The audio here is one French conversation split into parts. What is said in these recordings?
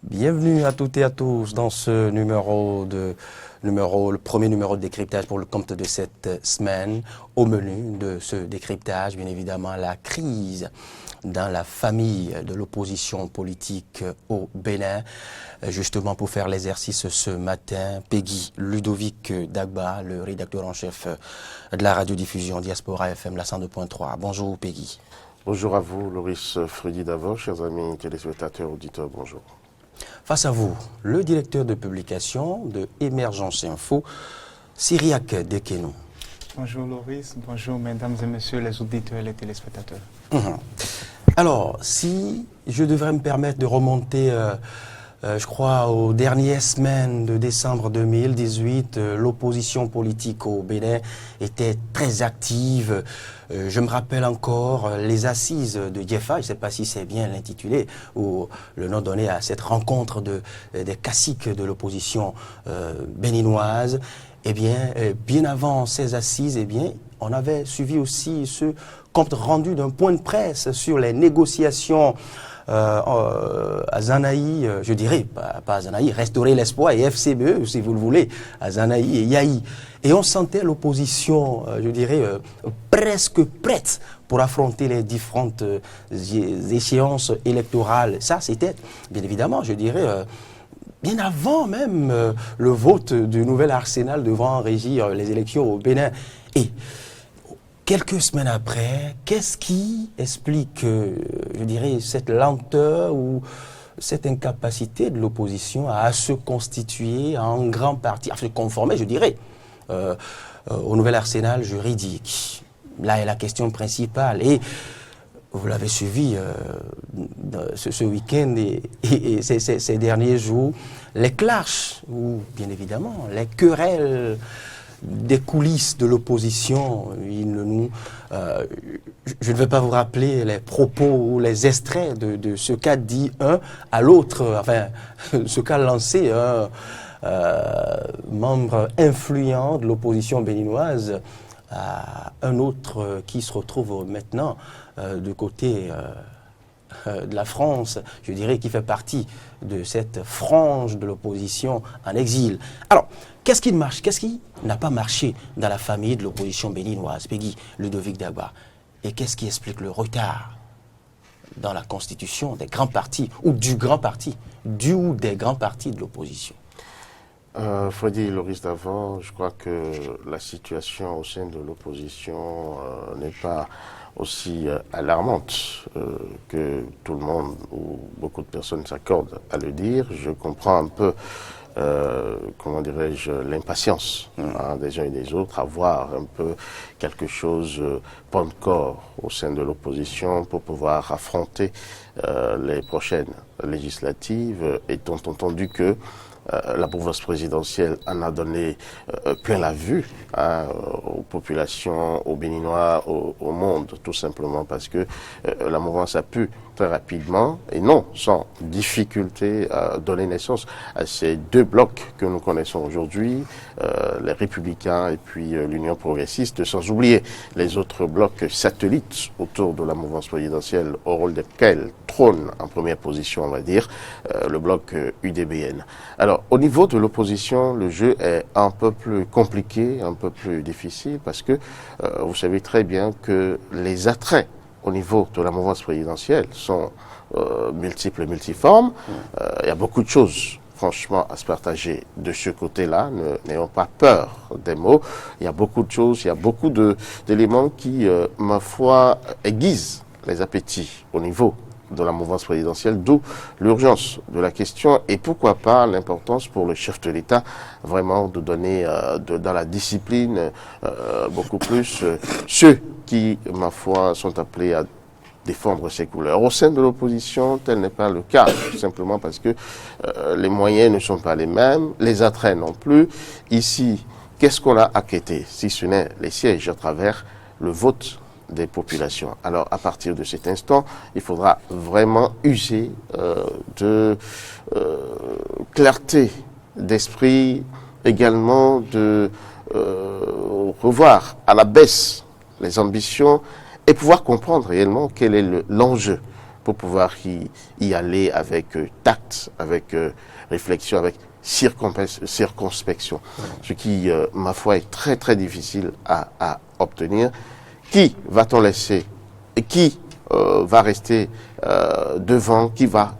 Bienvenue à toutes et à tous dans ce le premier numéro de décryptage pour le compte de cette semaine. Au menu de ce décryptage, bien évidemment, la crise dans la famille de l'opposition politique au Bénin. Justement, pour faire l'exercice ce matin, Peggy Ludovic Dagba, le rédacteur en chef de la radiodiffusion Diaspora FM, la 102.3. Bonjour Peggy. Bonjour à vous, Loris Fredy d'avant, chers amis téléspectateurs, auditeurs, bonjour. Face à vous, le directeur de publication de Émergence Info, Cyriaque Dekenou. Bonjour Loris, bonjour mesdames et messieurs les auditeurs et les téléspectateurs. Alors, si je devrais me permettre de remonter, je crois, aux dernières semaines de décembre 2018, l'opposition politique au Bénin était très active. Je me rappelle encore les assises de Diefa, je ne sais pas si c'est bien l'intitulé ou le nom donné à cette rencontre des caciques de l'opposition béninoise. Eh bien, bien avant ces assises, eh bien, on avait suivi aussi ce compte rendu d'un point de presse sur les négociations à Zanaï, je dirais, pas à Zanaï, Restaurer l'Espoir et FCBE, si vous le voulez, à Zanaï et Yaï. Et on sentait l'opposition, je dirais, presque prête pour affronter les différentes échéances électorales. Ça, c'était, bien évidemment, je dirais, bien avant même le vote du nouvel arsenal devant régir les élections au Bénin. Et quelques semaines après, qu'est-ce qui explique, je dirais, cette lenteur ou cette incapacité de l'opposition à se constituer en grand parti, à se conformer, je dirais, au nouvel arsenal juridique? Là est la question principale. Et vous l'avez suivi ce week-end et ces derniers jours, les clashs, ou bien évidemment les querelles des coulisses de l'opposition. Je ne vais pas vous rappeler les propos ou les extraits de ce qu'a dit un à l'autre, enfin, ce qu'a lancé un membre influent de l'opposition béninoise à un autre qui se retrouve maintenant du côté de la France, je dirais, qui fait partie de cette frange de l'opposition en exil. Alors, qu'est-ce qui marche? Qu'est-ce qui n'a pas marché dans la famille de l'opposition béninoise, Peggy Ludovic Dagba? Et qu'est-ce qui explique le retard dans la constitution des grands partis, ou du grand parti, ou des grands partis de l'opposition? Fredy Loris d'avant, je crois que la situation au sein de l'opposition n'est pas aussi alarmante que tout le monde ou beaucoup de personnes s'accordent à le dire. Je comprends un peu, comment dirais-je, l'impatience des uns et des autres à voir un peu quelque chose point de corps au sein de l'opposition pour pouvoir affronter les prochaines législatives, étant entendu que la mouvance présidentielle en a donné plein la vue aux populations, aux Béninois, au monde, tout simplement parce que la mouvance a pu très rapidement et non sans difficulté donner naissance à ces deux blocs que nous connaissons aujourd'hui, les Républicains et puis l'Union progressiste, sans oublier les autres blocs satellites autour de la mouvance présidentielle, au rôle desquels trône en première position, on va dire, le bloc UDBN. Alors, au niveau de l'opposition, le jeu est un peu plus compliqué, un peu plus difficile, parce que vous savez très bien que les attraits au niveau de la mouvance présidentielle sont multiples et multiformes. Il y a beaucoup de choses, franchement, à se partager de ce côté-là. N'ayons pas peur des mots. Il y a beaucoup de choses, il y a beaucoup d'éléments qui, ma foi, aiguisent les appétits au niveau de la mouvance présidentielle, d'où l'urgence de la question et pourquoi pas l'importance pour le chef de l'État vraiment de donner dans la discipline beaucoup plus ceux qui, ma foi, sont appelés à défendre ses couleurs. Au sein de l'opposition, tel n'est pas le cas, tout simplement parce que les moyens ne sont pas les mêmes, les attraits non plus. Ici, qu'est-ce qu'on a acquitté, si ce n'est les sièges à travers le vote des populations. Alors, à partir de cet instant, il faudra vraiment user de clarté d'esprit, également de revoir à la baisse les ambitions et pouvoir comprendre réellement quel est l'enjeu pour pouvoir y aller avec tact, avec réflexion, avec circonspection. Ce qui, ma foi, est très très difficile à obtenir. Qui va-t-on laisser et qui va rester devant, qui va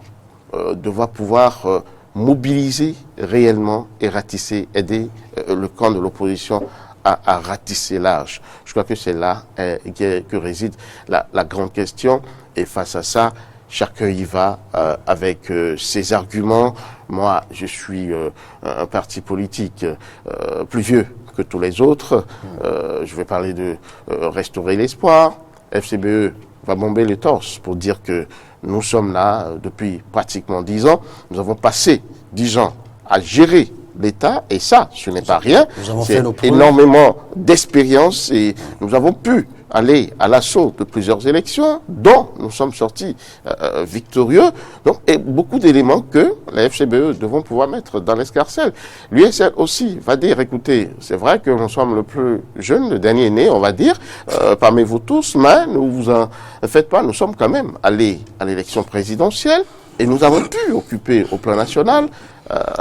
devoir pouvoir mobiliser réellement et ratisser, aider le camp de l'opposition à ratisser large. Je crois que c'est là que réside la grande question. Et face à ça, chacun y va avec ses arguments. Moi, je suis un parti politique plus vieux que tous les autres. Je vais parler de restaurer l'espoir. FCBE va bomber le torse pour dire que nous sommes là depuis pratiquement 10 ans. Nous avons passé 10 ans à gérer l'État et ça, ce n'est pas rien. C'est énormément d'expérience et nous avons pu aller à l'assaut de plusieurs élections dont nous sommes sortis victorieux. Donc, et beaucoup d'éléments que la FCBE devront pouvoir mettre dans l'escarcelle. L'USL aussi va dire, écoutez, c'est vrai que nous sommes le plus jeune, le dernier né, on va dire, parmi vous tous, mais ne vous en faites pas, nous sommes quand même allés à l'élection présidentielle et nous avons pu occuper au plan national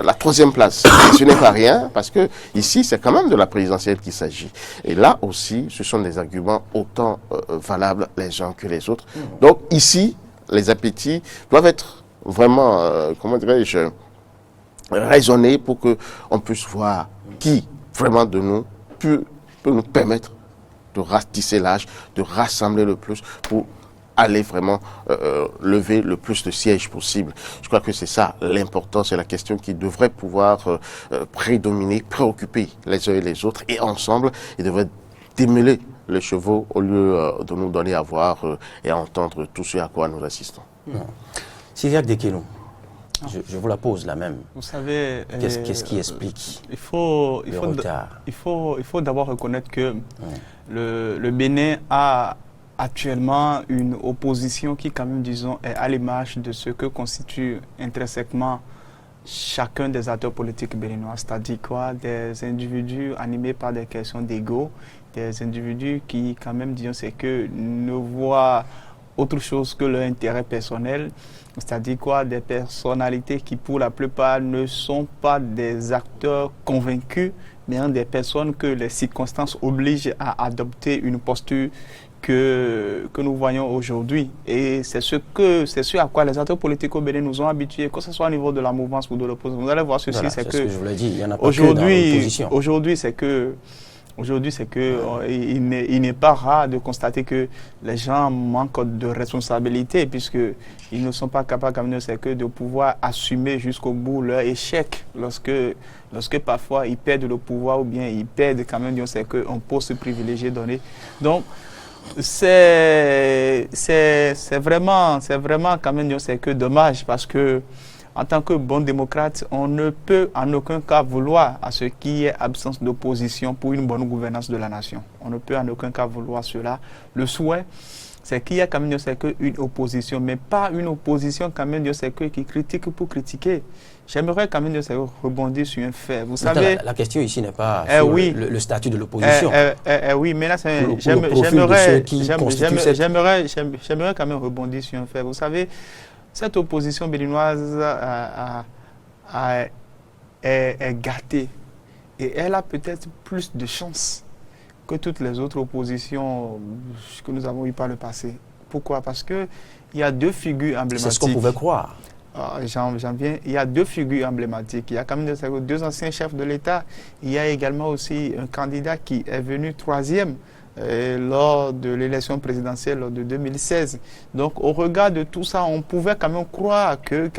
la 3e place. Et ce n'est pas rien, parce que ici, c'est quand même de la présidentielle qu'il s'agit. Et là aussi, ce sont des arguments autant valables les uns que les autres. Donc ici, les appétits doivent être vraiment, comment dirais-je, raisonnés pour qu'on puisse voir qui, vraiment de nous, peut nous permettre de ratisser l'âge, de rassembler le plus pour aller vraiment lever le plus de sièges possible. Je crois que c'est ça l'important, c'est la question qui devrait pouvoir prédominer, préoccuper les uns et les autres, et ensemble, ils devraient démêler les chevaux au lieu de nous donner à voir et à entendre tout ce à quoi nous assistons. Cyriaque Dekeno, je vous la pose la même. Vous savez, qu'est-ce qui explique il faut d'abord reconnaître que le Bénin a actuellement une opposition qui, quand même, disons, est à l'image de ce que constitue intrinsèquement chacun des acteurs politiques béninois, c'est-à-dire quoi, des individus animés par des questions d'ego, des individus qui, quand même, disons, c'est que ne voient autre chose que leur intérêt personnel, c'est-à-dire quoi, des personnalités qui, pour la plupart, ne sont pas des acteurs convaincus, mais des personnes que les circonstances obligent à adopter une posture que nous voyons aujourd'hui. Et c'est ce à quoi les acteurs politiques au Bénin nous ont habitués, que ce soit au niveau de la mouvance ou de l'opposition. Vous allez voir ceci, voilà, c'est que que je vous l'ai dit, il y en a pas que dans l'opposition. Aujourd'hui, c'est que il n'est pas rare de constater que les gens manquent de responsabilité puisqu'ils ne sont pas capables comme nous, c'est que de pouvoir assumer jusqu'au bout leur échec lorsque parfois ils perdent le pouvoir ou bien ils perdent quand même, c'est qu'un poste privilégié donné. Donc, c'est vraiment quand même, c'est que dommage parce que en tant que bon démocrate, on ne peut en aucun cas vouloir à ce qui est absence d'opposition pour une bonne gouvernance de la nation. On ne peut en aucun cas vouloir cela. Le souhait, c'est qu'il y a quand même, c'est qu'une opposition, mais pas une opposition quand même, c'est que qui critique pour critiquer. J'aimerais quand même rebondir sur un fait. Vous savez, la question ici n'est pas sur le statut de l'opposition. Oui, mais là, j'aimerais quand même rebondir sur un fait. Vous savez, cette opposition béninoise est gâtée et elle a peut-être plus de chance que toutes les autres oppositions que nous avons eues par le passé. Pourquoi? Parce qu'il y a deux figures emblématiques. C'est ce qu'on pouvait croire. J'en viens. Il y a deux figures emblématiques. Il y a quand même deux anciens chefs de l'État. Il y a également aussi un candidat qui est venu 3e lors de l'élection présidentielle de 2016. Donc, au regard de tout ça, on pouvait quand même croire que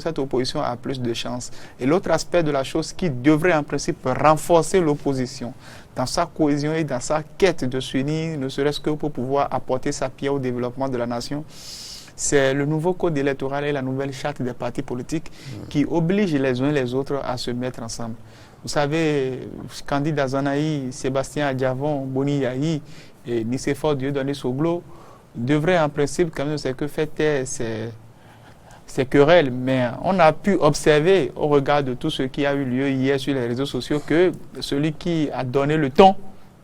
cette opposition a plus de chance. Et l'autre aspect de la chose qui devrait en principe renforcer l'opposition dans sa cohésion et dans sa quête de s'unir, ne serait-ce que pour pouvoir apporter sa pierre au développement de la nation, c'est le nouveau code électoral et la nouvelle charte des partis politiques qui obligent les uns et les autres à se mettre ensemble. Vous savez, Candide Azanaï, Sébastien Adjavon, Boni Yahi et Nicéphore Dieudonné Soglo devraient en principe quand même fêter ces querelles. Mais on a pu observer au regard de tout ce qui a eu lieu hier sur les réseaux sociaux que celui qui a donné le ton,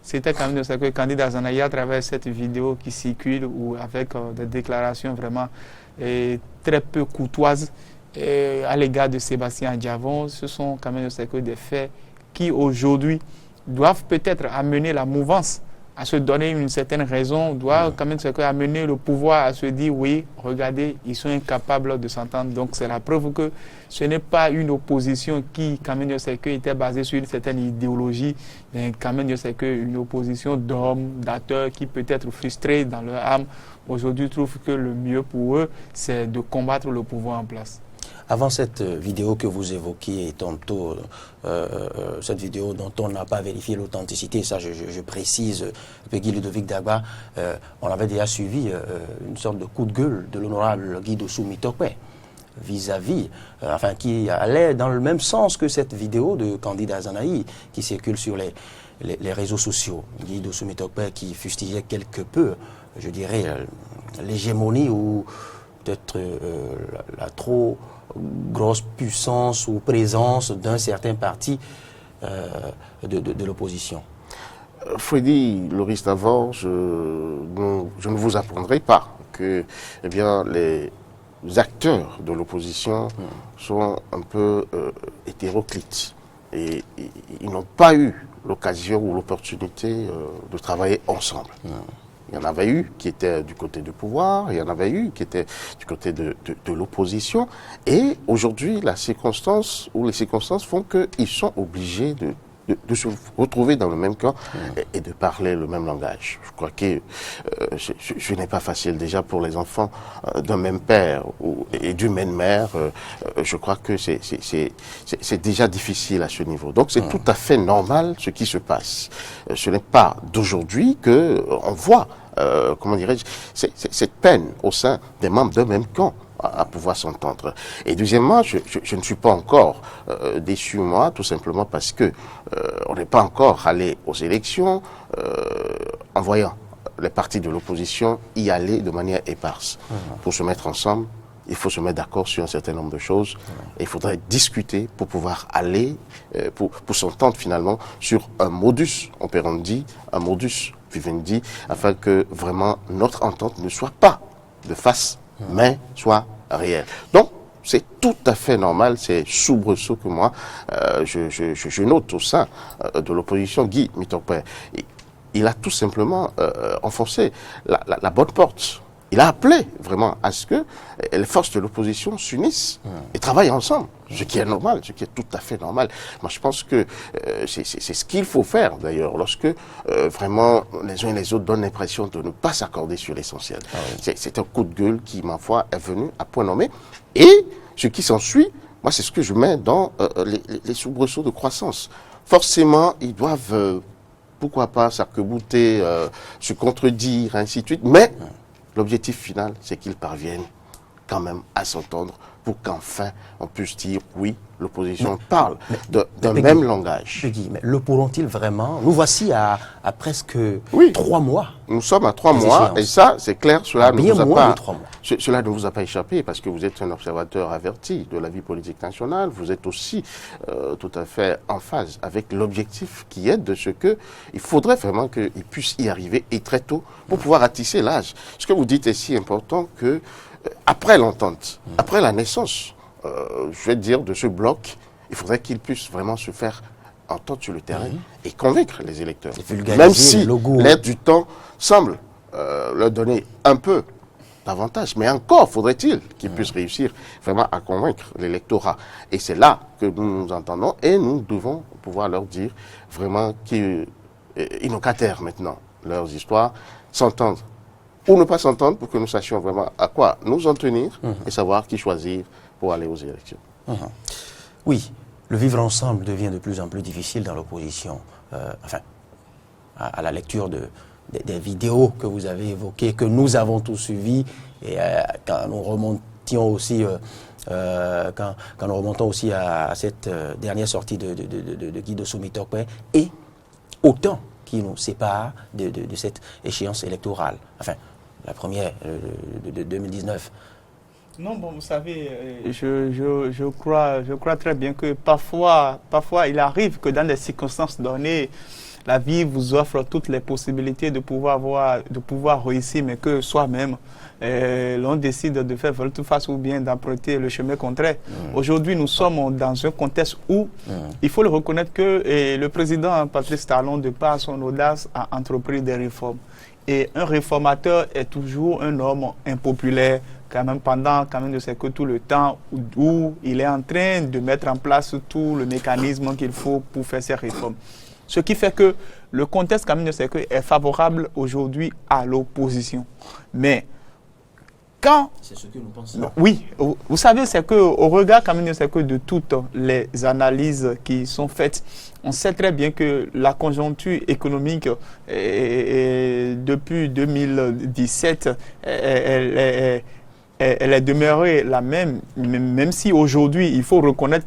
c'était quand même Candide Azanaï à travers cette vidéo qui circule ou avec des déclarations vraiment très peu courtoise à l'égard de Sébastien Adjavon. Ce sont quand même des faits qui aujourd'hui doivent peut-être amener la mouvance à se donner une certaine raison, doivent quand même amener le pouvoir à se dire oui, regardez, ils sont incapables de s'entendre. Donc c'est la preuve que ce n'est pas une opposition qui quand même était basée sur une certaine idéologie, mais quand même une opposition d'hommes, d'acteurs qui peut être frustrés dans leur âme. Aujourd'hui trouvent que le mieux pour eux, c'est de combattre le pouvoir en place. Avant cette vidéo que vous évoquiez tantôt, cette vidéo dont on n'a pas vérifié l'authenticité, ça je précise, Guy Ludovic Dagba, on avait déjà suivi une sorte de coup de gueule de l'honorable Guy Dossou-Mitope vis-à-vis, qui allait dans le même sens que cette vidéo de Candide Azanahi qui circule sur les réseaux sociaux. Guy Dossou-Mitope qui fustigeait quelque peu, je dirais, l'hégémonie ou peut-être la trop grosse puissance ou présence d'un certain parti de l'opposition. Freddy Loris Davor, je ne vous apprendrai pas que les acteurs de l'opposition sont un peu hétéroclites et ils n'ont pas eu l'occasion ou l'opportunité de travailler ensemble. Il y en avait eu qui étaient du côté du pouvoir, il y en avait eu qui étaient du côté de l'opposition. Et aujourd'hui, les circonstances font qu'ils sont obligés de se retrouver dans le même camp et de parler le même langage. Je crois que ce n'est pas facile déjà pour les enfants d'un même père et d'une même mère. Je crois que c'est déjà difficile à ce niveau. Donc c'est tout à fait normal ce qui se passe. Ce n'est pas d'aujourd'hui que on voit, comment dirais-je, cette peine au sein des membres d'un même camp à pouvoir s'entendre. Et deuxièmement, je ne suis pas encore déçu, moi, tout simplement parce que on n'est pas encore allé aux élections en voyant les partis de l'opposition y aller de manière éparse. Pour se mettre ensemble, il faut se mettre d'accord sur un certain nombre de choses. Et il faudrait discuter pour pouvoir aller, pour s'entendre finalement sur un modus operandi, un modus vivendi, afin que vraiment notre entente ne soit pas de face, mais soit réelle. Donc, c'est tout à fait normal, c'est soubresaut que moi, je note au sein de l'opposition. Guy Mitope, il a tout simplement enfoncé la bonne porte. Il a appelé vraiment à ce que les forces de l'opposition s'unissent et travaillent ensemble, ce qui est normal, ce qui est tout à fait normal. Moi, je pense que c'est ce qu'il faut faire, d'ailleurs, lorsque vraiment les uns et les autres donnent l'impression de ne pas s'accorder sur l'essentiel. C'est un coup de gueule qui, ma foi, est venu à point nommé. Et ce qui s'ensuit, moi, c'est ce que je mets dans les soubresauts de croissance. Forcément, ils doivent, pourquoi pas, s'arc-bouter, se contredire, ainsi de suite, mais l'objectif final, c'est qu'ils parviennent quand même à s'entendre pour qu'enfin on puisse dire oui, l'opposition parle d'un même langage. Guy, mais le pourront-ils vraiment? Nous voici à presque 3 mois. Nous sommes à 3 mois et ça, c'est clair, cela ne vous a pas échappé parce que vous êtes un observateur averti de la vie politique nationale. Vous êtes aussi tout à fait en phase avec l'objectif qui est de ce que il faudrait vraiment qu'ils puissent y arriver et très tôt pour pouvoir ratisser l'âge. Ce que vous dites est si important que après l'entente, après la naissance, je vais dire, de ce bloc, il faudrait qu'il puisse vraiment se faire entendre sur le terrain et convaincre les électeurs. Même si l'air du temps semble leur donner un peu davantage. Mais encore faudrait-il qu'ils puissent réussir vraiment à convaincre l'électorat. Et c'est là que nous nous entendons et nous devons pouvoir leur dire vraiment qu'ils n'ont qu'à taire maintenant leurs histoires, s'entendre ou ne pas s'entendre pour que nous sachions vraiment à quoi nous en tenir et savoir qui choisir pour aller aux élections. Oui, le vivre ensemble devient de plus en plus difficile dans l'opposition. À la lecture des vidéos que vous avez évoquées, que nous avons tous suivies, et quand nous remontions aussi, quand nous remontons aussi à cette dernière sortie de Guy Dossou-Mitope, et autant qui nous sépare de cette échéance électorale. Enfin, la première de 2019. Non, bon, vous savez, je crois très bien que parfois il arrive que dans des circonstances données, la vie vous offre toutes les possibilités de pouvoir réussir, mais que soi-même, l'on décide de faire volte-face ou bien d'emprunter le chemin contraire. Aujourd'hui, nous sommes dans un contexte où il faut le reconnaître que le président Patrice Talon, de par son audace, a entrepris des réformes. Et un réformateur est toujours un homme impopulaire, quand même pendant tout le temps où il est en train de mettre en place tout le mécanisme qu'il faut pour faire ces réformes. Ce qui fait que le contexte est favorable aujourd'hui à l'opposition. Mais quand... C'est ce que nous pensons. Oui, vous savez, c'est qu'au regard de toutes les analyses qui sont faites, on sait très bien que la conjoncture économique depuis 2017, elle est demeurée la même si aujourd'hui, il faut reconnaître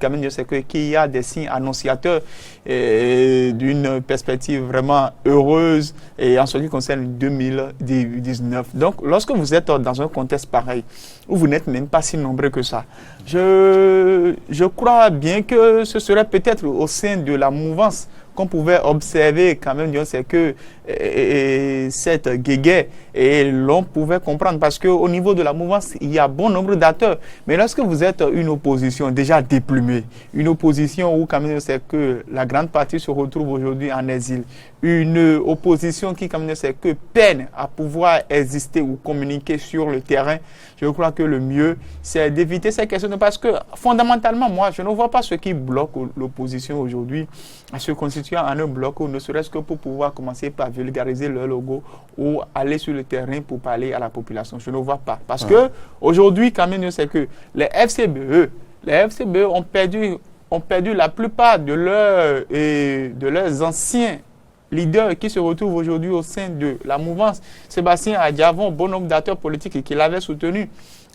qu'il y a des signes annonciateurs d'une perspective vraiment heureuse et en ce qui concerne 2019. Donc, lorsque vous êtes dans un contexte pareil, où vous n'êtes même pas si nombreux que ça, je crois bien que ce serait peut-être au sein de la mouvance qu'on pouvait observer c'est que cette guéguerre, et l'on pouvait comprendre parce qu'au niveau de la mouvance, il y a bon nombre d'acteurs. Mais lorsque vous êtes une opposition déjà déplumée, une opposition où c'est que la grande partie se retrouve aujourd'hui en exil, une opposition qui c'est que peine à pouvoir exister ou communiquer sur le terrain, je crois que le mieux, c'est d'éviter ces questions parce que fondamentalement, moi, je ne vois pas ce qui bloque l'opposition aujourd'hui à se constituer en un bloc, ou ne serait-ce que pour pouvoir commencer par vulgariser leur logo ou aller sur le terrain pour parler à la population. Je ne vois pas. Parce que aujourd'hui, c'est que les FCBE ont perdu la plupart de leurs anciens leaders qui se retrouvent aujourd'hui au sein de la mouvance. Sébastien Adjavon, bon nombre d'acteurs politiques qui l'avaient soutenu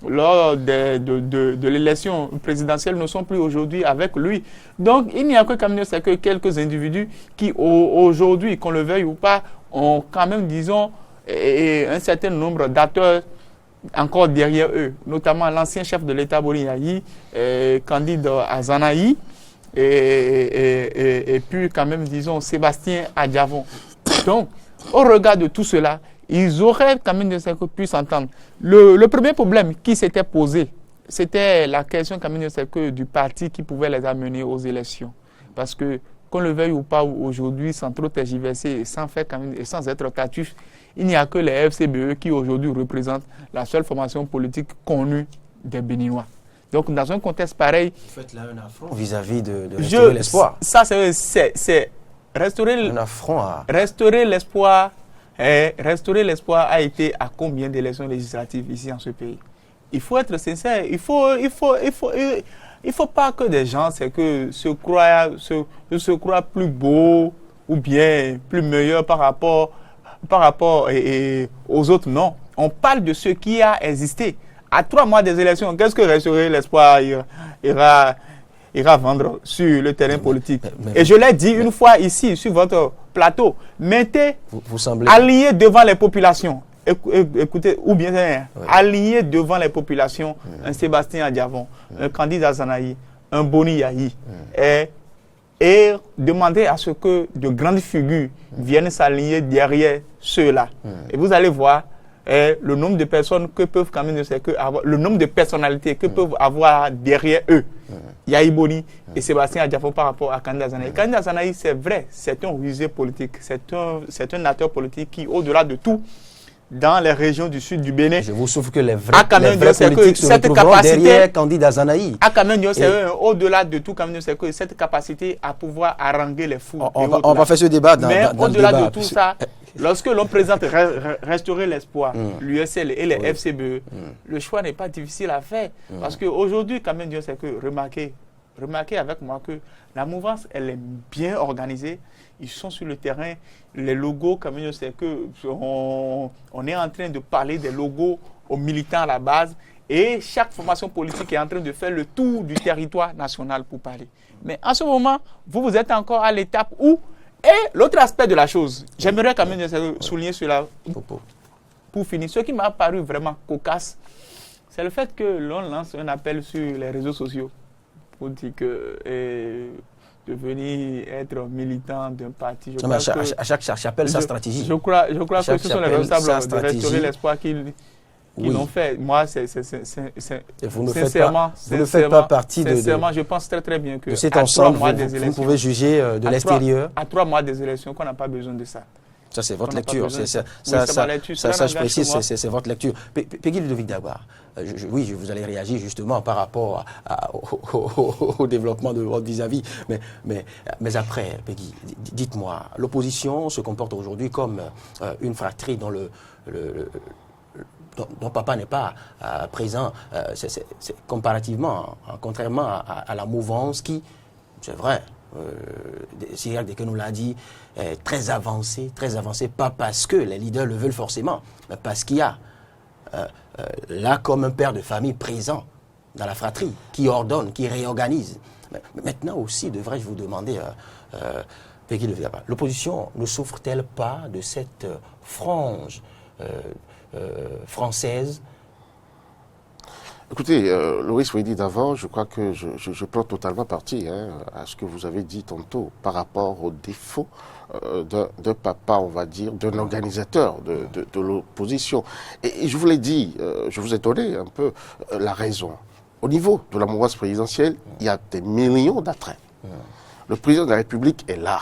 lors de l'élection présidentielle ne sont plus aujourd'hui avec lui. Donc, il n'y a que quelques individus qui, aujourd'hui, qu'on le veuille ou pas, ont quand même, disons, un certain nombre d'acteurs encore derrière eux, notamment l'ancien chef de l'État, Boni Yayi, Candide Azanaï, et puis quand même, disons, Sébastien Adjavon. Donc, au regard de tout cela, ils auraient quand même pu s'entendre. Le premier problème qui s'était posé, c'était la question quand même du parti qui pouvait les amener aux élections. Parce que, qu'on le veuille ou pas aujourd'hui, sans trop tergiverser, sans faire quand même, et sans être tardif, il n'y a que les FCBE qui aujourd'hui représentent la seule formation politique connue des Béninois. Donc, dans un contexte pareil... Vous faites là un affront vis-à-vis de restaurer l'espoir. Ça, c'est restaurer... Un affront à... Restaurer l'espoir a été à combien d'élections législatives ici en ce pays? Il faut être sincère. Il faut pas que des gens se croient plus beaux ou bien plus meilleurs par rapport aux autres. Non. On parle de ce qui a existé. À 3 mois des élections, qu'est-ce que Restaurer l'espoir ira vendre sur le terrain politique? Et je l'ai dit une fois ici, sur votre plateau, mettez alliés devant les populations. Écoutez, ou bien alliés devant les populations, un Sébastien Adjavon, un Candide Azanaï, un Boni Yayi, et demander à ce que de grandes figures viennent s'aligner derrière ceux-là. Et vous allez voir le nombre de personnes que peuvent quand même avoir, le nombre de personnalités que peuvent avoir derrière eux. Yayi Boni et Sébastien Adjavon par rapport à Candide Azanaï. Candide Azanaï, c'est vrai, c'est un rusé politique, c'est un acteur politique qui, au-delà de tout, dans les régions du sud du Bénin, je vous souffle que les vrais politiques se retrouveront derrière Candide Azanaï. Au-delà de tout, c'est que cette capacité à pouvoir haranguer les fous. On va faire ce débat dans au-delà de tout ça, lorsque l'on présente Restaurer l'espoir, l'USL et les FCBE, le choix n'est pas difficile à faire. Parce qu'aujourd'hui, c'est que remarquez avec moi que la mouvance, elle est bien organisée. Ils sont sur le terrain. Les logos, c'est que on est en train de parler des logos aux militants à la base. Et chaque formation politique est en train de faire le tour du territoire national pour parler. Mais en ce moment, vous êtes encore à l'étape où... Et l'autre aspect de la chose, j'aimerais quand même souligner cela pour finir. Ce qui m'a paru vraiment cocasse, c'est le fait que l'on lance un appel sur les réseaux sociaux pour dire que venir être militant d'un parti. Non, mais à chaque chapelle, sa stratégie. Je crois que ce sont les responsables de restaurer l'espoir qu'ils l'ont fait. Moi, vous ne sincèrement, faites pas partie sincèrement, je pense très bien que de cet ensemble, vous pouvez juger de l'extérieur. À 3 mois des élections, qu'on n'a pas besoin de ça. Ça, c'est votre lecture. Ça, je précise, c'est votre lecture. Peggy Ludovic Dagba, oui, vous allez réagir justement par rapport au développement de votre vis-à-vis. Mais après, Peggy, dites-moi, l'opposition se comporte aujourd'hui comme une fratrie dont dont papa n'est pas présent, comparativement, contrairement à la mouvance qui, c'est vrai, Cyril Dekenou l'a dit, est très avancé, pas parce que les leaders le veulent forcément, mais parce qu'il y a là comme un père de famille présent dans la fratrie, qui ordonne, qui réorganise. Mais maintenant aussi, devrais-je vous demander, Peggy Ludovic Dagba, l'opposition ne souffre-t-elle pas de cette frange française? Écoutez, Loris vous dit d'avant, je crois que je prends totalement parti à ce que vous avez dit tantôt par rapport aux défauts d'un papa, on va dire, d'un organisateur de l'opposition. Et je vous l'ai dit, je vous ai donné un peu la raison. Au niveau de la mouvance présidentielle, il y a des millions d'attraits. Le président de la République est là.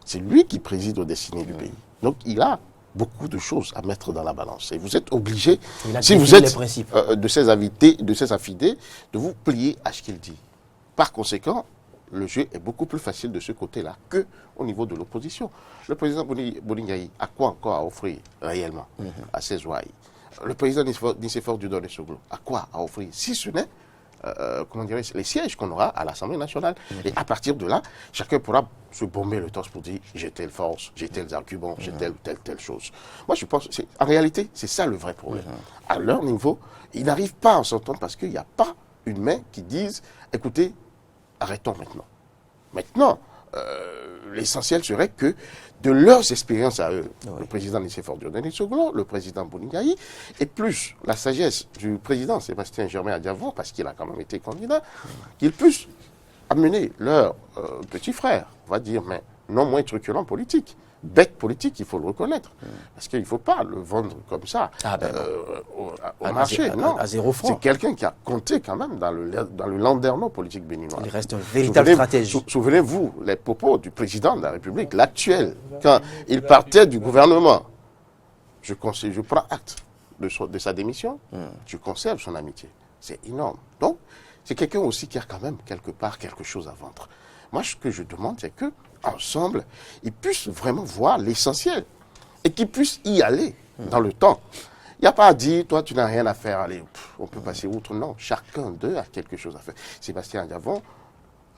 C'est lui qui préside aux destinées du pays. Donc il a beaucoup de choses à mettre dans la balance. Et vous êtes obligé, si vous êtes de ses invités, de ses affidés, de vous plier à ce qu'il dit. Par conséquent, le jeu est beaucoup plus facile de ce côté-là qu'au niveau de l'opposition. Le président Boningayi a quoi encore à offrir réellement à ses ouailles? Le président Nicéphore Dieudonné Soglo a quoi à offrir? Si ce n'est les sièges qu'on aura à l'Assemblée nationale. Et à partir de là, chacun pourra se bomber le torse pour dire j'ai telle force, j'ai tels arguments, j'ai telle chose. Moi, je pense, en réalité, c'est ça le vrai problème. À leur niveau, ils n'arrivent pas à s'entendre parce qu'il n'y a pas une main qui dise écoutez, arrêtons maintenant. Maintenant, l'essentiel serait que de leurs expériences à eux, le président Nicéphore Dieudonné Soglo, le président Boningayi, et plus la sagesse du président Sébastien Germain Adiavon, parce qu'il a quand même été candidat, qu'ils puissent amener leur petit frère, on va dire, mais non moins truculent politique, bête politique, il faut le reconnaître. Parce qu'il ne faut pas le vendre comme ça au marché. Non, à zéro franc. C'est quelqu'un qui a compté quand même dans le landerneau politique béninois. Il reste un véritable stratège. Souvenez-vous les propos du président de la République, l'actuel, quand il partait du gouvernement. Je prends acte de sa démission, je conserve son amitié. C'est énorme. Donc, c'est quelqu'un aussi qui a quand même quelque part quelque chose à vendre. Moi, ce que je demande, c'est que ensemble, ils puissent vraiment voir l'essentiel et qu'ils puissent y aller dans le temps. Il n'y a pas à dire, toi, tu n'as rien à faire, allez, on peut passer outre. Non, chacun d'eux a quelque chose à faire. Sébastien Adiavon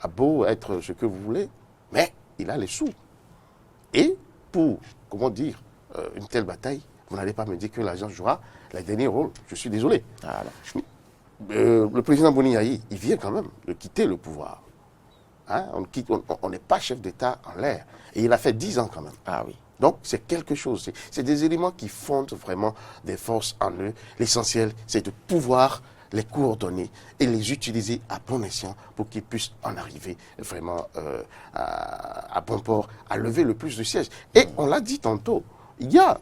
a beau être ce que vous voulez, mais il a les sous. Et pour, comment dire, une telle bataille, vous n'allez pas me dire que l'agence jouera le dernier rôle. Je suis désolé. Le président Boningayi, il vient quand même de quitter le pouvoir. Hein, on n'est pas chef d'État en l'air. Et il a fait 10 ans quand même. Ah oui. Donc, c'est quelque chose. C'est des éléments qui fondent vraiment des forces en eux. L'essentiel, c'est de pouvoir les coordonner et les utiliser à bon escient pour qu'ils puissent en arriver vraiment à bon port, à lever le plus de sièges. Et on l'a dit tantôt, il y a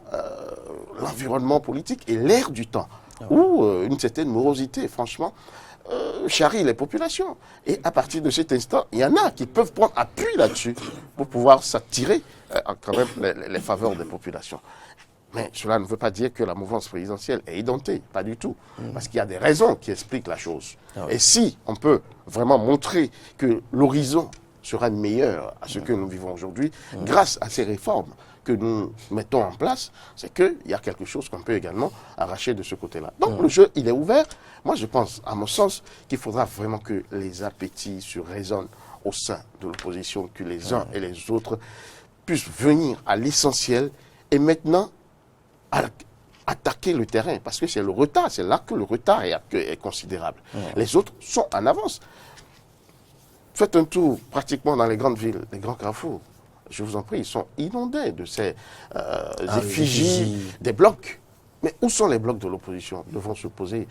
l'environnement politique et l'ère du temps, où une certaine morosité, franchement, charrie les populations. Et à partir de cet instant, il y en a qui peuvent prendre appui là-dessus pour pouvoir s'attirer quand même les faveurs des populations. Mais cela ne veut pas dire que la mouvance présidentielle est édentée, pas du tout. Parce qu'il y a des raisons qui expliquent la chose. Et si on peut vraiment montrer que l'horizon sera meilleur à ce que nous vivons aujourd'hui, grâce à ces réformes que nous mettons en place, c'est qu'il y a quelque chose qu'on peut également arracher de ce côté-là. Donc le jeu, il est ouvert. Moi, je pense, à mon sens, qu'il faudra vraiment que les appétits se raisonnent au sein de l'opposition, que les uns et les autres puissent venir à l'essentiel et maintenant attaquer le terrain. Parce que c'est le retard, c'est là que le retard est considérable. Les autres sont en avance. Faites un tour pratiquement dans les grandes villes, les grands carrefours. Je vous en prie, ils sont inondés de ces effigies des blocs. Mais où sont les blocs de l'opposition? Devront se poser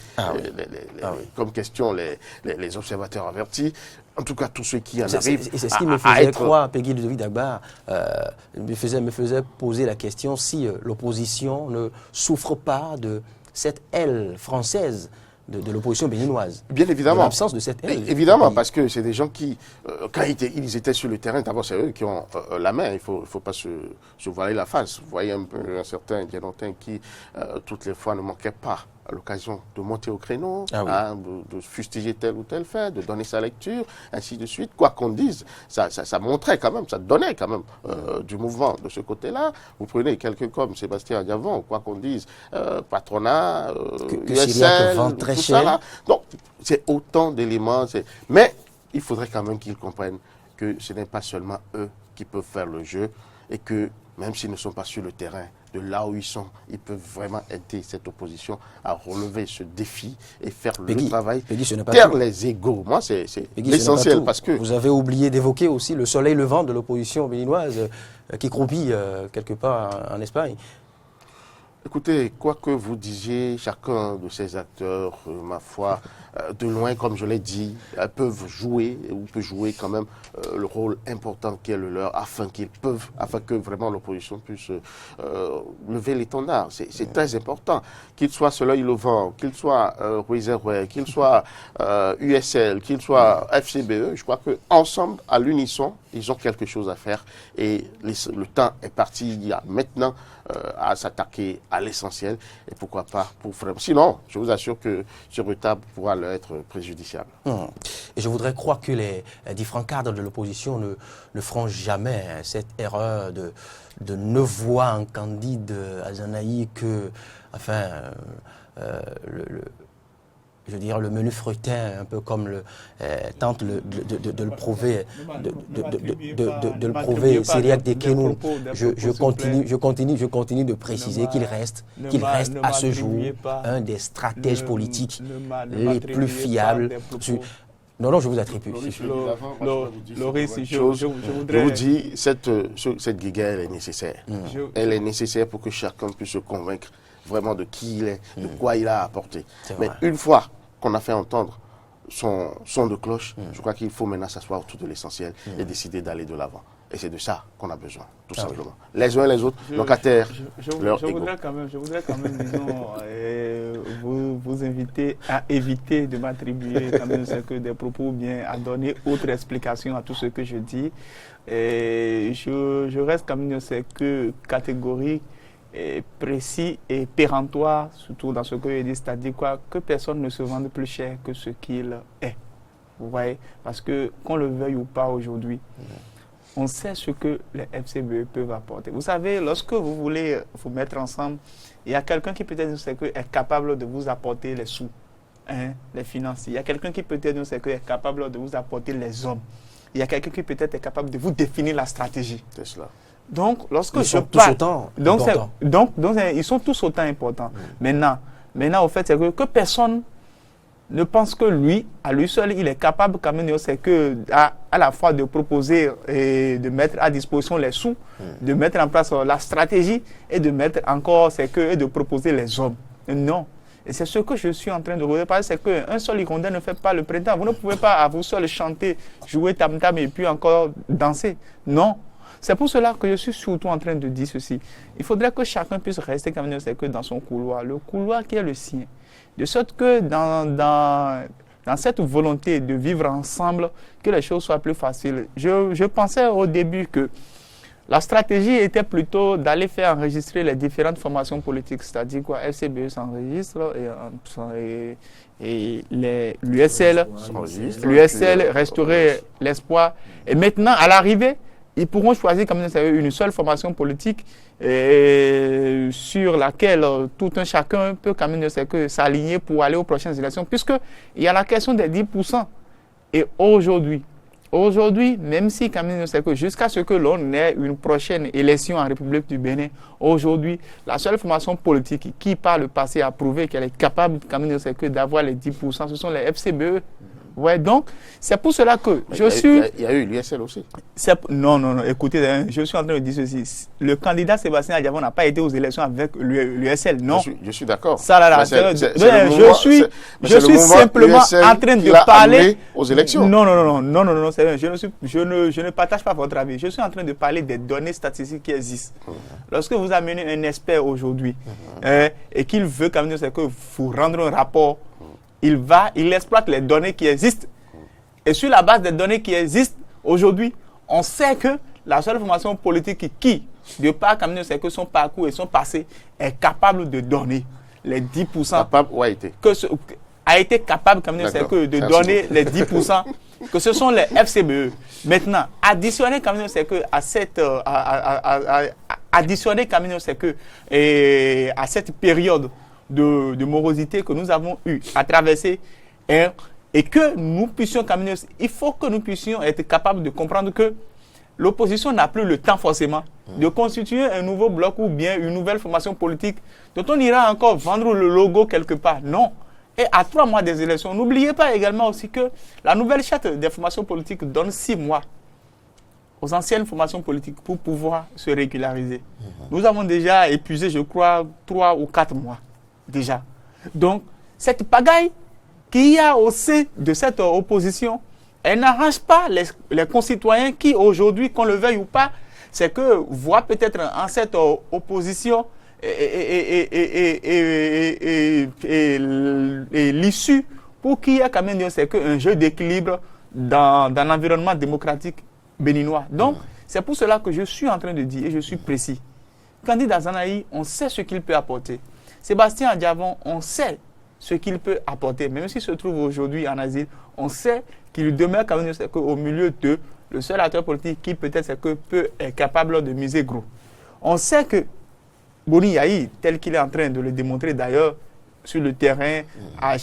comme question les observateurs avertis. En tout cas, tous ceux qui en arrivent. C'est ce qui me faisait croire, Peggy Ludovic Dagba, me faisait poser la question si l'opposition ne souffre pas de cette aile française de l'opposition béninoise. Bien évidemment. L'absence de cette aile. Évidemment, parce que c'est des gens qui, quand ils étaient sur le terrain, d'abord c'est eux qui ont la main, il ne faut pas se voiler la face. Vous voyez un peu un certain Diamantin qui, toutes les fois, ne manquait pas à l'occasion de monter au créneau, de fustiger tel ou tel fait, de donner sa lecture, ainsi de suite. Quoi qu'on dise, ça montrait quand même, ça donnait quand même du mouvement de ce côté-là. Vous prenez quelqu'un comme Sébastien Diavon, quoi qu'on dise, patronat, USL, tout ça là. Donc, c'est autant d'éléments. Mais il faudrait quand même qu'ils comprennent que ce n'est pas seulement eux qui peuvent faire le jeu et que même s'ils ne sont pas sur le terrain, de là où ils sont, ils peuvent vraiment aider cette opposition à relever ce défi et faire le travail, taire les égos. Moi, c'est l'essentiel parce que... Vous avez oublié d'évoquer aussi le soleil levant de l'opposition béninoise qui croupit quelque part en Espagne. Écoutez, quoi que vous disiez, chacun de ces acteurs, ma foi, de loin, comme je l'ai dit, peuvent jouer, ou peut jouer quand même le rôle important qui est le leur, afin que vraiment l'opposition puisse lever l'étendard. C'est très important. Qu'il soit Soleil Levant, qu'il soit Ruiz-Arouet, qu'il soit USL, qu'il soit FCBE, je crois qu'ensemble, à l'unisson, ils ont quelque chose à faire. Et le temps est parti il y a maintenant à s'attaquer à l'essentiel. Et pourquoi pas pour vraiment. Sinon, je vous assure que ce retard pourra leur être préjudiciable. Et je voudrais croire que les différents cadres de l'opposition ne feront jamais cette erreur de ne voir en Candide Azanaï que, enfin, je veux dire, le menu fruitin, un peu comme tente de le prouver, de le prouver, Cyriaque Desquesnoux. Je continue de préciser qu'il reste à ce jour un des stratèges politiques les plus fiables. Non, je vous attribue. Loris, je vous dis, cette guéguerre, elle est nécessaire. Elle est nécessaire pour que chacun puisse se convaincre vraiment de qui il est, de quoi il a apporté. Mais une fois qu'on a fait entendre son son de cloche, je crois qu'il faut maintenant s'asseoir autour de l'essentiel et décider d'aller de l'avant. Et c'est de ça qu'on a besoin, tout simplement. Les uns et les autres, locataires, leur ego. Je voudrais quand même, disons, vous inviter à éviter de m'attribuer quand même des propos, bien à donner autre explication à tout ce que je dis. Et je reste quand même catégorique, précis et péremptoire, surtout dans ce que je dis, c'est-à-dire quoi, que personne ne se vende plus cher que ce qu'il est. Vous voyez, parce que qu'on le veuille ou pas aujourd'hui, on sait ce que les FCBE peuvent apporter. Vous savez, lorsque vous voulez vous mettre ensemble, il y a quelqu'un qui peut-être est capable de vous apporter les sous, les financiers. Il y a quelqu'un qui peut-être est capable de vous apporter les hommes. Il y a quelqu'un qui peut-être est capable de vous définir la stratégie. C'est cela. Donc, lorsque ils sont tous autant importants. Donc, ils sont tous autant importants. Maintenant, au fait, c'est que personne ne pense que lui, à lui seul, il est capable quand même, c'est que à la fois de proposer et de mettre à disposition les sous, de mettre en place la stratégie et de mettre encore, et de proposer les hommes. Non. Et c'est ce que je suis en train de vous dire, c'est qu'un seul Irondais ne fait pas le printemps. Vous ne pouvez pas à vous seul chanter, jouer tam-tam et puis encore danser. Non. C'est pour cela que je suis surtout en train de dire ceci. Il faudrait que chacun puisse rester quand même, dans son couloir. Le couloir qui est le sien. De sorte que dans cette volonté de vivre ensemble, que les choses soient plus faciles. Je pensais au début que la stratégie était plutôt d'aller faire enregistrer les différentes formations politiques, c'est-à-dire quoi, FCBE s'enregistre et l'USL restaurer l'espoir. Et maintenant, à l'arrivée, ils pourront choisir comme une seule formation politique sur laquelle tout un chacun peut quand même s'aligner pour aller aux prochaines élections, puisqu'il y a la question des 10%. Et aujourd'hui, même si quand même jusqu'à ce que l'on ait une prochaine élection en République du Bénin, aujourd'hui, la seule formation politique qui par le passé a prouvé qu'elle est capable quand même d'avoir les 10%, ce sont les FCBE. Ouais, donc, c'est pour cela que je suis... Il y a eu l'USL aussi. Non, écoutez, hein, je suis en train de dire ceci. Le candidat Sébastien Adjavon n'a pas été aux élections avec l'USL, non. Je suis d'accord. Ça, là, je suis simplement en train de parler... aux élections. Non, c'est vrai, je ne partage pas votre avis. Je suis en train de parler des données statistiques qui existent. Lorsque vous amenez un expert aujourd'hui et qu'il veut quand même, c'est que vous rendre un rapport, il exploite les données qui existent. Et sur la base des données qui existent, aujourd'hui, on sait que la seule formation politique qui de par quand même, c'est que son parcours et son passé, est capable de donner les 10%. Capable ou a été a été capable quand même, c'est que de donner les 10%, que ce sont les FCBE. Maintenant, additionner quand même, c'est que à cette additionner quand même, c'est que à cette période de morosité que nous avons eu à traverser, et que nous puissions quand même, il faut que nous puissions être capables de comprendre que l'opposition n'a plus le temps forcément de constituer un nouveau bloc ou bien une nouvelle formation politique dont on ira encore vendre le logo quelque part. Non. Et à 3 mois des élections, n'oubliez pas également aussi que la nouvelle charte des formations politiques donne 6 mois aux anciennes formations politiques pour pouvoir se régulariser. Nous avons déjà épuisé, je crois, 3 ou 4 mois déjà. Donc, cette pagaille qu'il y a au sein de cette opposition, elle n'arrange pas les concitoyens qui, aujourd'hui, qu'on le veuille ou pas, c'est que voient peut-être en cette opposition et l'issue pour qu'il y ait quand même un jeu d'équilibre dans l'environnement démocratique béninois. Donc, c'est pour cela que je suis en train de dire, et je suis précis, candidat Zanaï, on sait ce qu'il peut apporter. Sébastien Adjavon, on sait ce qu'il peut apporter. Même s'il se trouve aujourd'hui en asile, on sait qu'il demeure quand même au milieu de le seul acteur politique qui peut-être est capable de miser gros. On sait que Boni Yahi, tel qu'il est en train de le démontrer d'ailleurs sur le terrain, à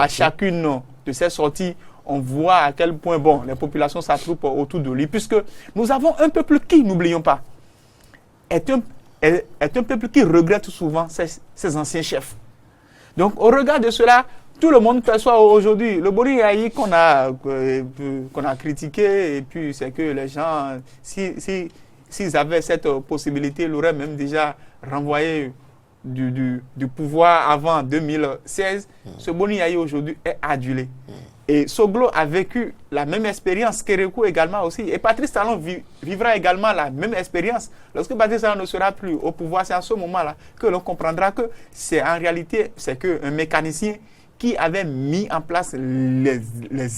chacune de ses sorties, on voit à quel point les populations s'attroupent autour de lui, puisque nous avons un peuple qui, n'oublions pas, est un peuple qui regrette souvent ses anciens chefs. Donc, au regard de cela, tout le monde perçoit aujourd'hui le Boni Yahi qu'on a critiqué, et puis c'est que les gens, s'ils avaient cette possibilité, ils l'auraient même déjà renvoyé du pouvoir avant 2016. Ce Boni Yahi aujourd'hui est adulé. Et Soglo a vécu la même expérience, Kérékou également aussi. Et Patrice Talon vivra également la même expérience. Lorsque Patrice Talon ne sera plus au pouvoir, c'est à ce moment-là que l'on comprendra que c'est en réalité, c'est qu'un mécanicien qui avait mis en place les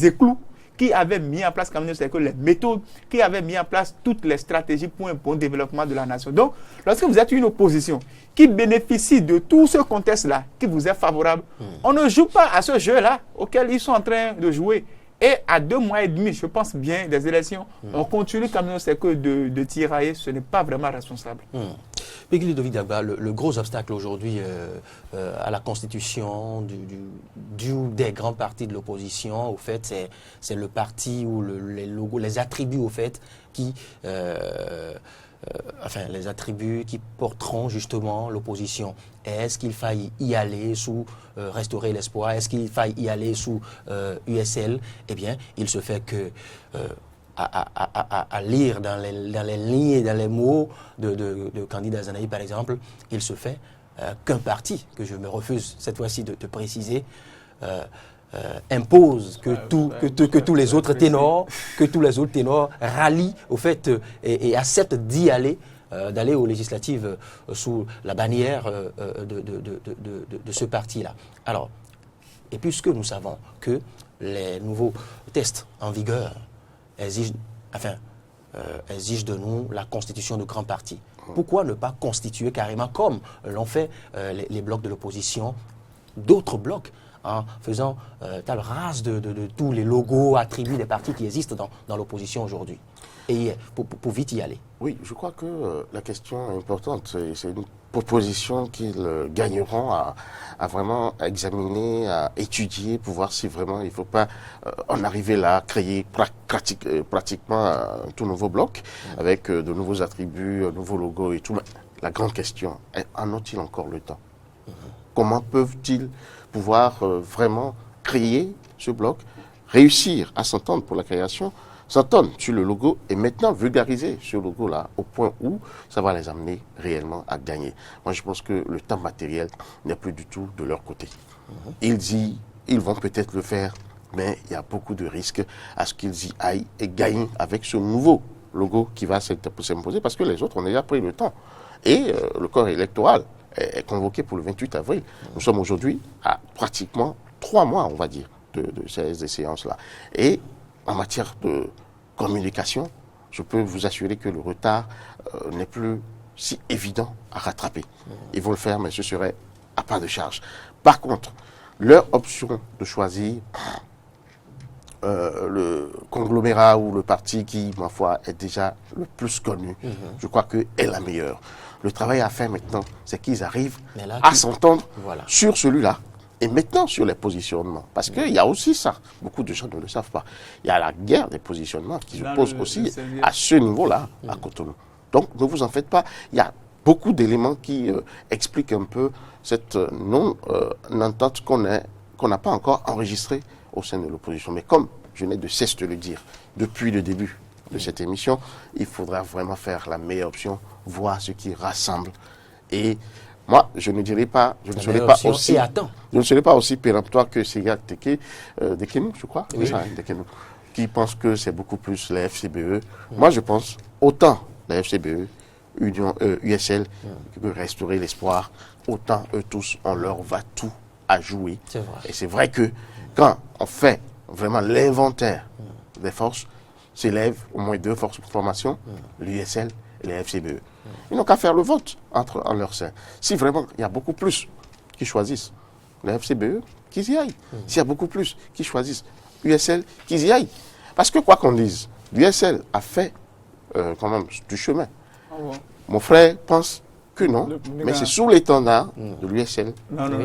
éclous, qui avait mis en place les méthodes, qui avait mis en place toutes les stratégies pour un bon développement de la nation. Donc, lorsque vous êtes une opposition qui bénéficie de tout ce contexte-là, qui vous est favorable, on ne joue pas à ce jeu-là auquel ils sont en train de jouer. Et à 2 mois et demi, je pense bien, des élections, on continue de tirailler. Ce n'est pas vraiment responsable. Peggy Ludovic Dagba, le gros obstacle aujourd'hui à la constitution des grands partis de l'opposition, au fait, c'est le parti ou les logos, les attributs, au fait, les attributs qui porteront justement l'opposition. Est-ce qu'il faille y aller sous Restaurer l'Espoir? Est-ce qu'il faille y aller sous USL? Eh bien, il se fait que à lire dans les lignes et dans les mots de candidat Zanaï, par exemple, il se fait qu'un parti, que je me refuse cette fois-ci de préciser, impose que tous les autres ténors rallient au fait et acceptent d'y aller, d'aller aux législatives sous la bannière de ce parti-là. Alors, et puisque nous savons que les nouveaux tests en vigueur exige de nous la constitution de grands partis. Pourquoi ne pas constituer carrément, comme l'ont fait les blocs de l'opposition, d'autres blocs, en faisant table rase de tous les logos, attributs des partis qui existent dans l'opposition aujourd'hui, et pour vite y aller? Oui, je crois que la question est importante. C'est une proposition qu'ils gagneront à vraiment examiner, à étudier, pour voir si vraiment il ne faut pas en arriver là, à créer pratiquement un tout nouveau bloc, avec de nouveaux attributs, un nouveau logo et tout. Mais la grande question, en ont-ils encore le temps? Comment peuvent-ils pouvoir vraiment créer ce bloc, réussir à s'entendre pour la création, s'entendre sur le logo et maintenant vulgariser ce logo-là au point où ça va les amener réellement à gagner. Moi, je pense que le temps matériel n'est plus du tout de leur côté. Ils vont peut-être le faire, mais il y a beaucoup de risques à ce qu'ils y aillent et gagnent avec ce nouveau logo qui va s'imposer parce que les autres ont déjà pris le temps. Et le corps électoral est convoqué pour le 28 avril. Nous sommes aujourd'hui à pratiquement 3 mois, on va dire, de ces séances-là. Et en matière de communication, je peux vous assurer que le retard n'est plus si évident à rattraper. Ils vont le faire, mais ce serait à pas de charge. Par contre, leur option de choisir le conglomérat ou le parti qui, ma foi, est déjà le plus connu, je crois que est la meilleure. Le travail à faire maintenant, c'est qu'ils arrivent à s'entendre sur celui-là et maintenant sur les positionnements. Parce qu'il y a aussi ça, beaucoup de gens ne le savent pas. Il y a la guerre des positionnements qui se pose aussi à ce niveau-là, à Cotonou. Donc, ne vous en faites pas. Il y a beaucoup d'éléments qui expliquent un peu cette non-entente qu'on n'a pas encore enregistrée au sein de l'opposition. Mais comme je n'ai de cesse de le dire depuis le début de cette émission, il faudra vraiment faire la meilleure option, voir ce qui rassemble. Et moi, je ne dirais pas, je ne serai pas aussi péremptoire que Sigak Dekenu, je crois, Dekenu, qui pense que c'est beaucoup plus la FCBE. Moi, je pense autant la FCBE, USL, qui peut restaurer l'espoir, autant eux tous, on leur va tout à jouer. Et c'est vrai que quand on fait vraiment l'inventaire des forces, s'élèvent au moins 2 forces de formation, l'USL et les FCBE. Ils n'ont qu'à faire le vote en leur sein. Si vraiment il y a beaucoup plus qui choisissent les FCBE, qu'ils y aillent. S'il y a beaucoup plus qui choisissent USL, qu'ils y aillent. Parce que quoi qu'on dise, l'USL a fait quand même du chemin. Mon frère pense que non, mais c'est sous l'étendard de l'USL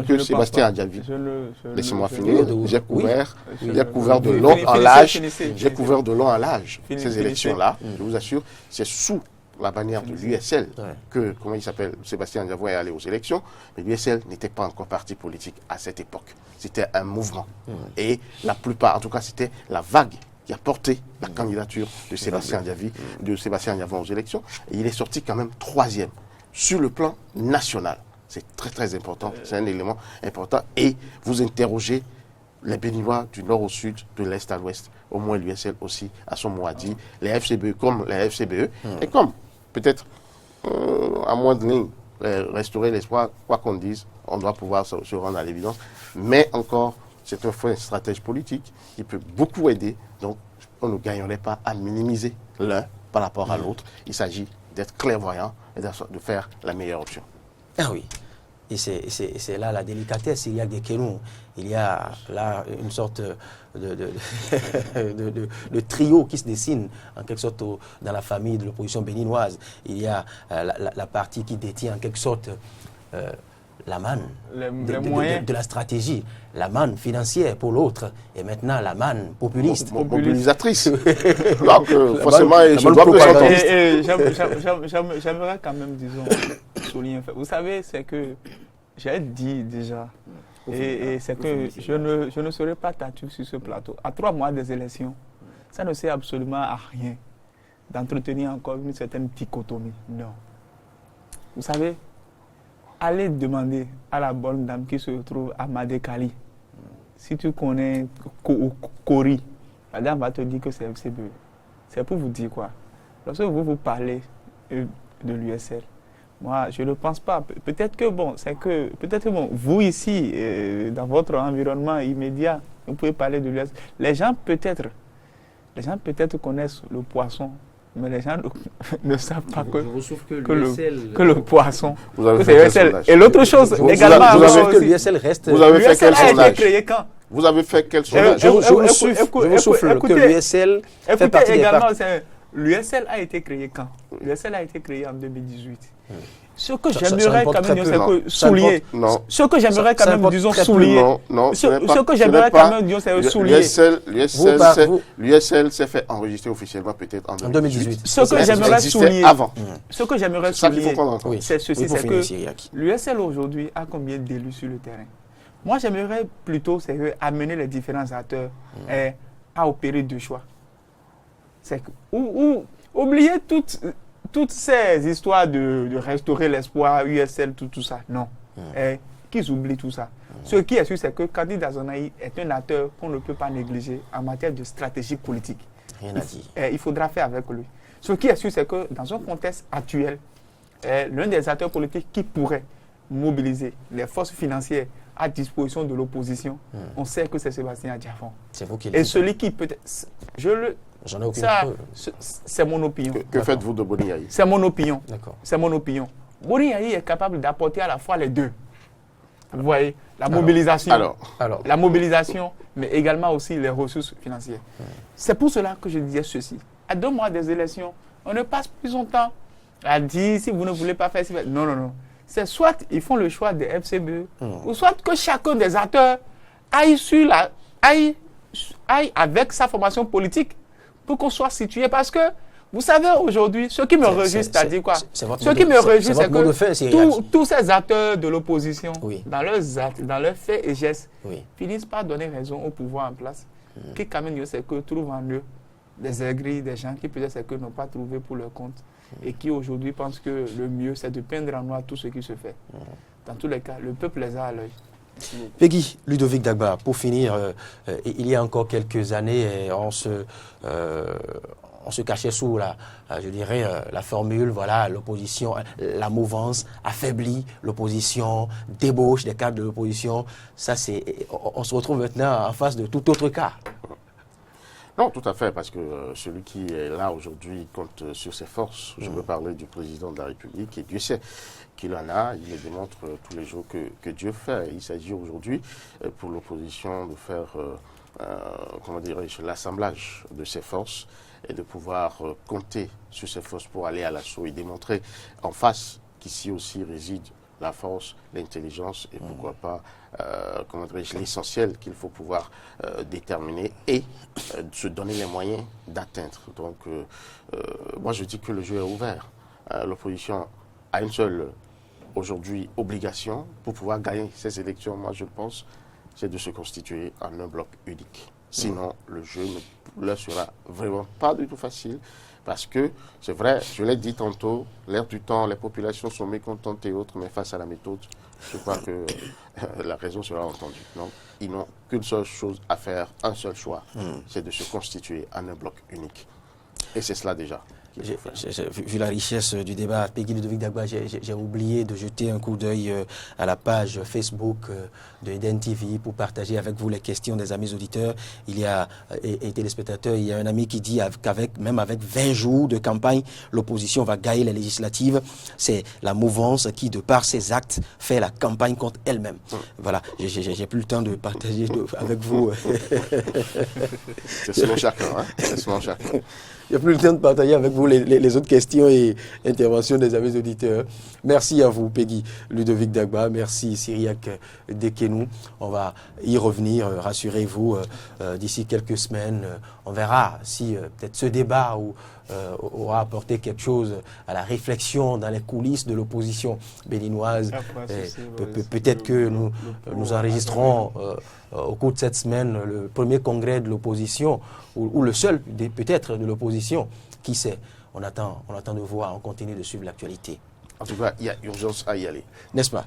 que Sébastien Adjavi, laissez-moi finir, j'ai couvert de long en large, ces élections-là, je vous assure, c'est sous la bannière de l'USL que, comment il s'appelle, Sébastien Adjavi est allé aux élections, mais l'USL n'était pas encore parti politique à cette époque. C'était un mouvement. Et la plupart, en tout cas, c'était la vague qui a porté la candidature de Sébastien Adjavi aux élections, et il est sorti quand même 3e. Sur le plan national, c'est très très important, c'est un élément important. Et vous interrogez les Béninois du nord au sud, de l'est à l'ouest, au moins l'USL aussi, à son mot à dire, les FCBE comme les FCBE, et comme peut-être à moins de ligne, restaurer l'espoir, quoi qu'on dise, on doit pouvoir se rendre à l'évidence. Mais encore, c'est un fonds stratège politique qui peut beaucoup aider, donc on ne gagnerait pas à minimiser l'un par rapport à l'autre. Il s'agit d'être clairvoyant et de faire la meilleure option. Ah oui, et c'est là la délicatesse. Il y a des Kénous, il y a là une sorte de trio qui se dessine en quelque sorte dans la famille de l'opposition béninoise. Il y a la partie qui détient en quelque sorte la manne de la stratégie, la manne financière pour l'autre, et maintenant la manne populiste. Mobilisatrice. Donc, forcément, je dois présenter. J'aimerais quand même, disons, souligner un fait. Vous savez, c'est que j'ai dit déjà, et c'est que je ne serai pas tatu sur ce plateau. À 3 mois des élections, ça ne sert absolument à rien d'entretenir encore une certaine dichotomie. Non. Vous savez, allez demander à la bonne dame qui se trouve à Madekali, si tu connais Kori, la dame va te dire que c'est FCBE. C'est pour vous dire quoi? Lorsque vous parlez de l'USL, moi, je ne pense pas. Peut-être que, vous ici, dans votre environnement immédiat, vous pouvez parler de l'USL. Les gens peut-être connaissent le poisson, mais les gens ne savent pas que le poisson, que c'est l'USL. Et l'autre chose, également, vous avez fait quel sondage? Vous avez fait quel sondage? Je vous souffle que l'USL fait partie des partis. L'USL a été créé quand? L'USL a été créé en 2018. Ce que j'aimerais quand même, c'est que souligner. Ce que j'aimerais quand même, disons, souligner. Ce que j'aimerais quand même, disons, c'est souligner. L'USL s'est fait enregistrer officiellement peut-être en 2018. Ce que j'aimerais souligner, c'est ceci, c'est que l'USL aujourd'hui a combien d'élus sur le terrain? Moi, j'aimerais plutôt amener les différents acteurs à opérer deux choix. C'est oublier toutes ces histoires de restaurer l'espoir, USL, tout ça. Non. Qu'ils oublient tout ça. Ce qui est sûr, c'est que Kadi Dazonaï est un acteur qu'on ne peut pas négliger en matière de stratégie politique. Rien à dire. Il faudra faire avec lui. Ce qui est sûr, c'est que dans un contexte actuel, l'un des acteurs politiques qui pourrait mobiliser les forces financières à disposition de l'opposition, on sait que c'est Sébastien Adjafon. C'est vous qui le Et dites. celui qui peut-être... J'en ai aucune preuve. C'est mon opinion. Que faites-vous de Boni Yayi? C'est mon opinion. D'accord. C'est mon opinion. Boni Yayi est capable d'apporter à la fois les deux. Vous voyez, la mobilisation, la mobilisation, mais également aussi les ressources financières. C'est pour cela que je disais ceci. À 2 mois des élections, on ne passe plus son temps à dire si vous ne voulez pas faire... Non, non, non. C'est soit ils font le choix des FCBE, ou soit que chacun des acteurs aille avec sa formation politique pour qu'on soit situé. Parce que, vous savez, aujourd'hui, ce qui me réjouit, c'est-à-dire quoi? Ce qui me réjouit, c'est que tous ces acteurs de l'opposition, dans leurs faits et gestes, finissent par donner raison au pouvoir en place, qui quand même, c'est que trouvent en eux des aigris, des gens qui peut-être c'est que n'ont pas trouvé pour leur compte et qui aujourd'hui pensent que le mieux, c'est de peindre en noir tout ce qui se fait. Dans tous les cas, le peuple les a à l'œil. Peggy, Ludovic Dagba, pour finir, il y a encore quelques années, on se cachait sous la formule, voilà, l'opposition, la mouvance affaiblit l'opposition, débauche des cadres de l'opposition. Ça, on se retrouve maintenant en face de tout autre cas. Non, tout à fait, parce que celui qui est là aujourd'hui compte sur ses forces. Je veux parler du président de la République, et Dieu sait qu'il en a, il le démontre tous les jours que Dieu fait. Il s'agit aujourd'hui pour l'opposition de faire, comment dirais-je, l'assemblage de ses forces et de pouvoir compter sur ses forces pour aller à l'assaut et démontrer en face qu'ici aussi réside la force, l'intelligence et pourquoi pas, comment dirais-je, l'essentiel qu'il faut pouvoir déterminer et se donner les moyens d'atteindre. Donc, moi je dis que le jeu est ouvert. L'opposition a une seule, aujourd'hui, obligation pour pouvoir gagner ces élections, moi je pense, c'est de se constituer en un bloc unique. Sinon, le jeu ne leur sera vraiment pas du tout facile. Parce que, c'est vrai, je l'ai dit tantôt, l'air du temps, les populations sont mécontentes et autres, mais face à la méthode, je crois que la raison sera entendue. Donc, ils n'ont qu'une seule chose à faire, un seul choix, c'est de se constituer en un bloc unique. Et c'est cela déjà. Vu la richesse du débat, Peggy Ludovic Dagba, j'ai oublié de jeter un coup d'œil à la page Facebook de Eden TV pour partager avec vous les questions des amis auditeurs. Il y a, et téléspectateurs, il y a un ami qui dit même avec 20 jours de campagne, l'opposition va gagner les législatives. C'est la mouvance qui, de par ses actes, fait la campagne contre elle-même. Voilà, j'ai plus le temps de partager avec vous. C'est selon chacun, hein? C'est selon chacun. Il n'y a plus le temps de partager avec vous les autres questions et interventions des amis auditeurs. Merci à vous, Peggy Ludovic Dagba. Merci, Cyriaque Dekenou. On va y revenir, rassurez-vous, d'ici quelques semaines. On verra si peut-être ce débat aura apporté quelque chose à la réflexion dans les coulisses de l'opposition béninoise. Peut-être que nous enregistrerons au cours de cette semaine le premier congrès de l'opposition, ou le seul peut-être de l'opposition. Qui sait? On attend de voir, on continue de suivre l'actualité. En tout cas, il y a urgence à y aller. N'est-ce pas?